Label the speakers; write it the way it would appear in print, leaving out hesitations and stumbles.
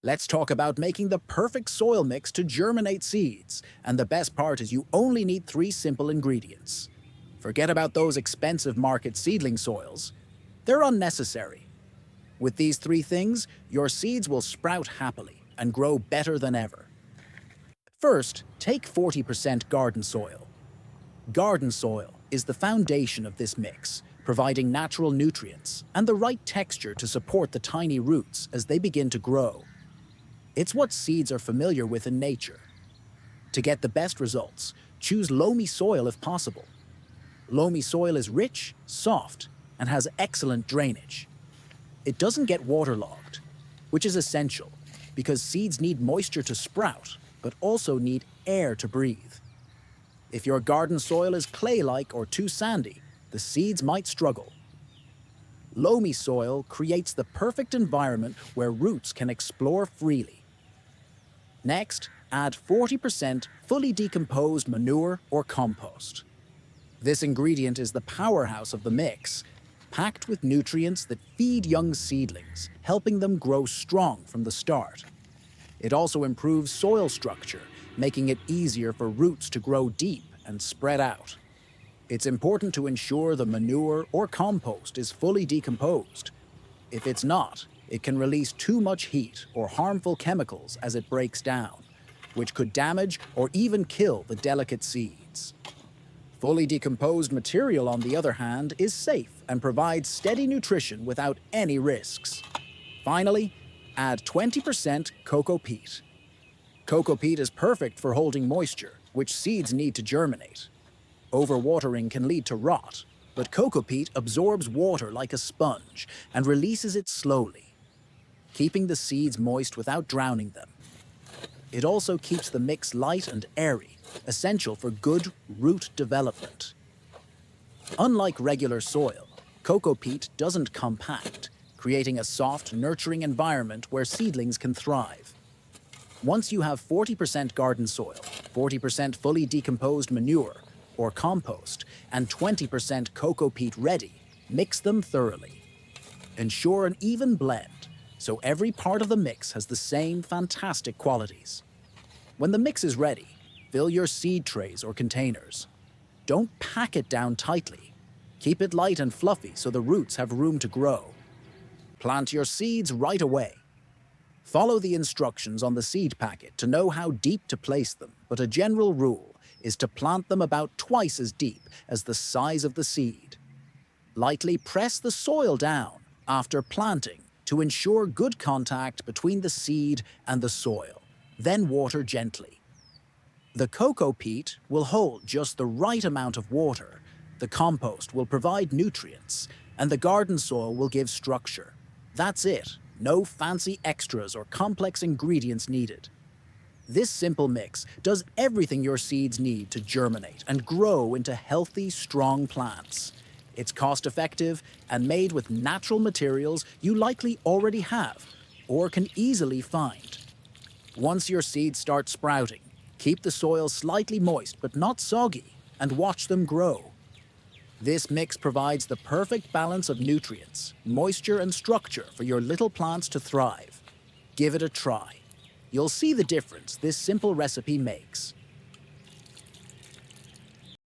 Speaker 1: Let's talk about making the perfect soil mix to germinate seeds. And the best part is you only need 3 simple ingredients. Forget about those expensive market seedling soils. They're unnecessary. With these 3 things, your seeds will sprout happily and grow better than ever. First, take 40% garden soil. Garden soil is the foundation of this mix, providing natural nutrients and the right texture to support the tiny roots as they begin to grow. It's what seeds are familiar with in nature. To get the best results, choose loamy soil if possible. Loamy soil is rich, soft, and has excellent drainage. It doesn't get waterlogged, which is essential because seeds need moisture to sprout, but also need air to breathe. If your garden soil is clay-like or too sandy, the seeds might struggle. Loamy soil creates the perfect environment where roots can explore freely. Next, add 40% fully decomposed manure or compost. This ingredient is the powerhouse of the mix, packed with nutrients that feed young seedlings, helping them grow strong from the start. It also improves soil structure, making it easier for roots to grow deep and spread out. It's important to ensure the manure or compost is fully decomposed. If it's not, it can release too much heat or harmful chemicals as it breaks down, which could damage or even kill the delicate seeds. Fully decomposed material, on the other hand, is safe and provides steady nutrition without any risks. Finally, add 20% coco peat. Coco peat is perfect for holding moisture, which seeds need to germinate. Overwatering can lead to rot, but coco peat absorbs water like a sponge and releases it slowly, keeping the seeds moist without drowning them. It also keeps the mix light and airy, essential for good root development. Unlike regular soil, coco peat doesn't compact, creating a soft, nurturing environment where seedlings can thrive. Once you have 40% garden soil, 40% fully decomposed manure or compost, and 20% coco peat ready, mix them thoroughly. Ensure an even blend, so every part of the mix has the same fantastic qualities. When the mix is ready, fill your seed trays or containers. Don't pack it down tightly. Keep it light and fluffy so the roots have room to grow. Plant your seeds right away. Follow the instructions on the seed packet to know how deep to place them, but a general rule is to plant them about twice as deep as the size of the seed. Lightly press the soil down after planting to ensure good contact between the seed and the soil, then water gently. The coco peat will hold just the right amount of water, the compost will provide nutrients, and the garden soil will give structure. That's it, no fancy extras or complex ingredients needed. This simple mix does everything your seeds need to germinate and grow into healthy, strong plants. It's cost-effective and made with natural materials you likely already have or can easily find. Once your seeds start sprouting, keep the soil slightly moist but not soggy and watch them grow. This mix provides the perfect balance of nutrients, moisture, and structure for your little plants to thrive. Give it a try. You'll see the difference this simple recipe makes.